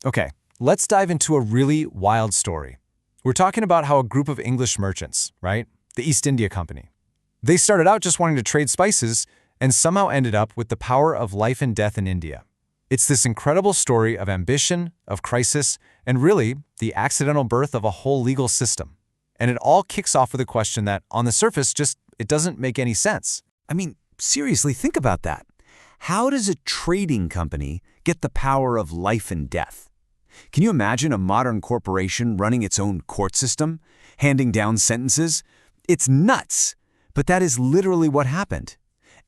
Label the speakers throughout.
Speaker 1: Okay, let's dive into a really wild story. We're talking about how a group of English merchants, right, the East India Company, they started out just wanting to trade spices and somehow ended up with the power of life and death in India. It's this incredible story of ambition, of crisis, and really the accidental birth of a whole legal system. And it all kicks off with a question that, on the surface, it doesn't make any sense.
Speaker 2: I mean, seriously, think about that. How does a trading company get the power of life and death? Can you imagine a modern corporation running its own court system, handing down sentences? It's nuts, but that is literally what happened.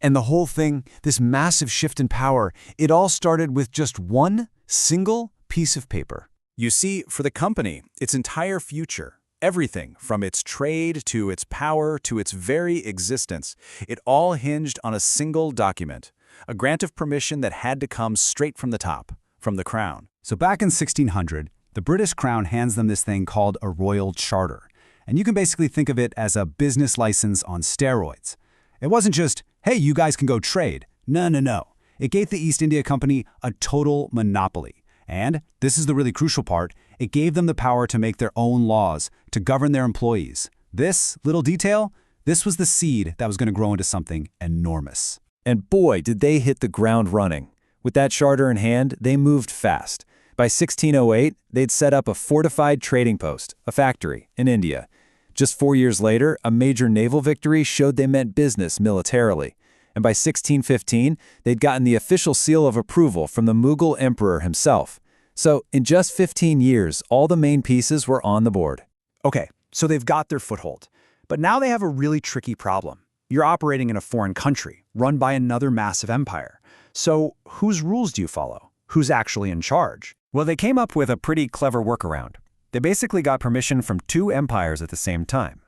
Speaker 2: And the whole thing, this massive shift in power, it all started with just one single piece of paper.
Speaker 3: You see, for the company, its entire future, everything from its trade to its power to its very existence, it all hinged on a single document, a grant of permission that had to come straight from the top, from the crown.
Speaker 4: So back in 1600, the British Crown hands them this thing called a royal charter. And you can basically think of it as a business license on steroids. It wasn't just, hey, you guys can go trade. No. It gave the East India Company a total monopoly. And, this is the really crucial part, it gave them the power to make their own laws, to govern their employees. This little detail, this was the seed that was going to grow into something enormous.
Speaker 3: And boy, did they hit the ground running. With that charter in hand, they moved fast. By 1608, they'd set up a fortified trading post, a factory, in India. Just 4 years later, a major naval victory showed they meant business militarily. And by 1615, they'd gotten the official seal of approval from the Mughal emperor himself. So, in just 15 years, all the main pieces were on the board.
Speaker 5: Okay, so they've got their foothold. But now they have a really tricky problem. You're operating in a foreign country, run by another massive empire. So, whose rules do you follow? Who's actually in charge?
Speaker 1: Well, they came up with a pretty clever workaround. They basically got permission from two empires at the same time.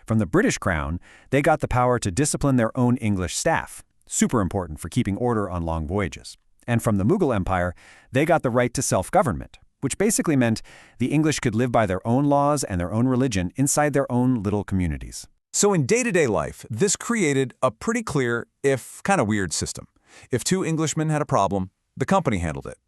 Speaker 1: From the British Crown, they got the power to discipline their own English staff, super important for keeping order on long voyages. And from the Mughal Empire, they got the right to self-government, which basically meant the English could live by their own laws and their own religion inside their own little communities.
Speaker 6: So in day-to-day life, this created a pretty clear, if kind of weird system. If two Englishmen had a problem, the company handled it.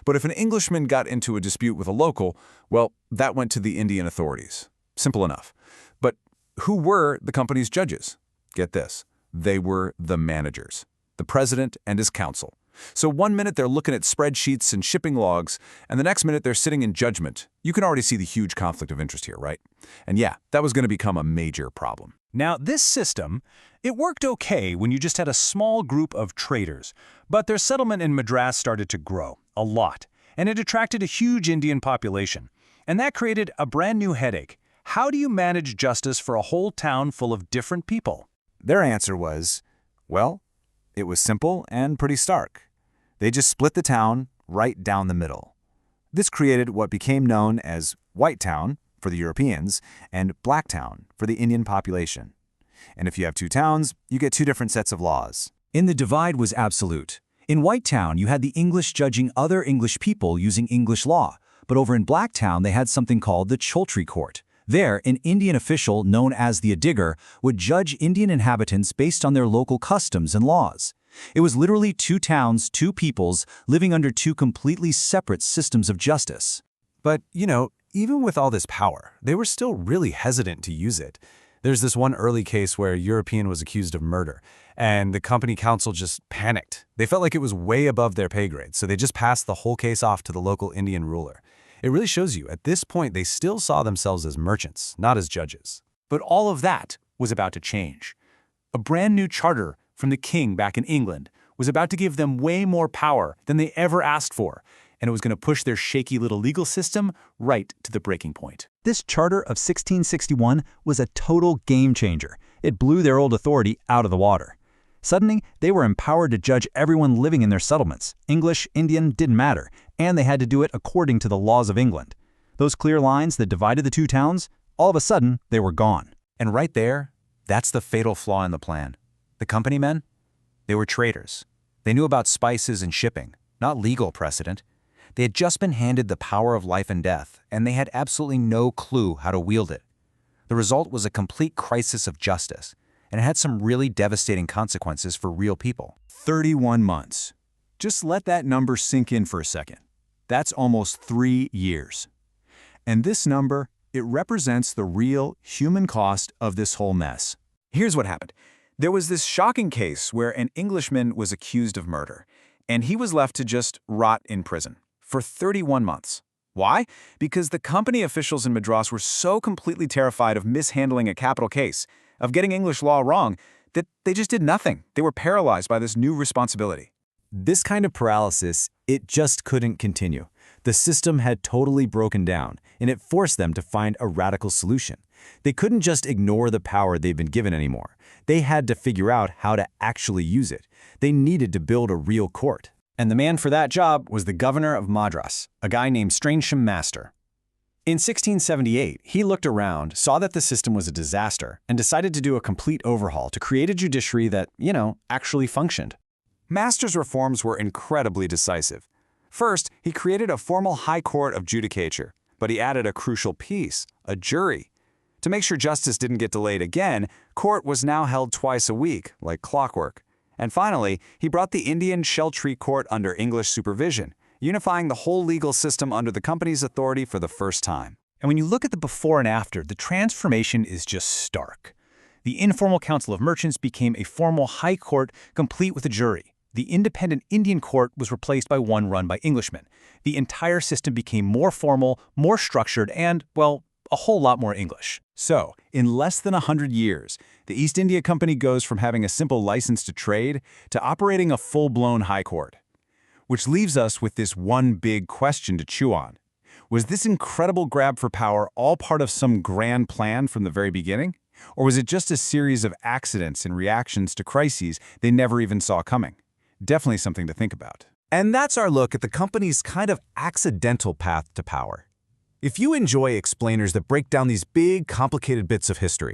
Speaker 6: But if an Englishman got into a dispute with a local, well, that went to the Indian authorities. Simple enough. But who were the company's judges? Get this. They were the managers, the president and his council. So one minute they're looking at spreadsheets and shipping logs, and the next minute they're sitting in judgment. You can already see the huge conflict of interest here, right? And yeah, that was going to become a major problem.
Speaker 7: Now, this system, it worked okay when you just had a small group of traders, but their settlement in Madras started to grow a lot, and it attracted a huge Indian population. And that created a brand new headache. How do you manage justice for a whole town full of different people?
Speaker 2: Their answer was, well, it was simple and pretty stark. They just split the town right down the middle. This created what became known as White Town for the Europeans and Black Town for the Indian population. And if you have two towns, you get two different sets of laws.
Speaker 4: And the divide was absolute. In White Town, you had the English judging other English people using English law, but over in Black Town, they had something called the Chholtri Court. There, an Indian official known as the Adigger would judge Indian inhabitants based on their local customs and laws. It was literally two towns, two peoples, living under two completely separate systems of justice.
Speaker 1: But, even with all this power, they were still really hesitant to use it. There's this one early case where a European was accused of murder, and the company council just panicked. They felt like it was way above their pay grade, so they just passed the whole case off to the local Indian ruler. It really shows you, at this point, they still saw themselves as merchants, not as judges.
Speaker 7: But all of that was about to change. A brand new charter from the king back in England was about to give them way more power than they ever asked for, and it was going to push their shaky little legal system right to the breaking point.
Speaker 4: This charter of 1661 was a total game changer. It blew their old authority out of the water. Suddenly, they were empowered to judge everyone living in their settlements. English, Indian, didn't matter, and they had to do it according to the laws of England. Those clear lines that divided the two towns, all of a sudden, they were gone.
Speaker 2: And right there, that's the fatal flaw in the plan. The company men? They were traders. They knew about spices and shipping, not legal precedent. They had just been handed the power of life and death, and they had absolutely no clue how to wield it. The result was a complete crisis of justice, and it had some really devastating consequences for real people.
Speaker 3: 31 months. Just let that number sink in for a second.
Speaker 6: That's almost 3 years. And this number, it represents the real human cost of this whole mess.
Speaker 2: Here's what happened. There was this shocking case where an Englishman was accused of murder, and he was left to just rot in prison for 31 months. Why? Because the company officials in Madras were so completely terrified of mishandling a capital case, of getting English law wrong, that they just did nothing. They were paralyzed by this new responsibility.
Speaker 3: This kind of paralysis, it just couldn't continue. The system had totally broken down, and it forced them to find a radical solution. They couldn't just ignore the power they'd been given anymore. They had to figure out how to actually use it. They needed to build a real court. And the man for that job was the governor of Madras, a guy named Stransham Master. In 1678, he looked around, saw that the system was a disaster, and decided to do a complete overhaul to create a judiciary that, actually functioned.
Speaker 6: Master's reforms were incredibly decisive. First, he created a formal high court of judicature, but he added a crucial piece, a jury. To make sure justice didn't get delayed again, court was now held twice a week, like clockwork. And finally, he brought the Indian Shell Tree Court under English supervision, unifying the whole legal system under the company's authority for the first time.
Speaker 7: And when you look at the before and after, the transformation is just stark. The informal Council of Merchants became a formal high court complete with a jury. The independent Indian court was replaced by one run by Englishmen. The entire system became more formal, more structured, and, well, a whole lot more English.
Speaker 6: So, in less than 100 years, the East India Company goes from having a simple license to trade to operating a full-blown high court. Which leaves us with this one big question to chew on. Was this incredible grab for power all part of some grand plan from the very beginning? Or was it just a series of accidents and reactions to crises they never even saw coming? Definitely something to think about.
Speaker 1: And that's our look at the company's kind of accidental path to power. If you enjoy explainers that break down these big, complicated bits of history,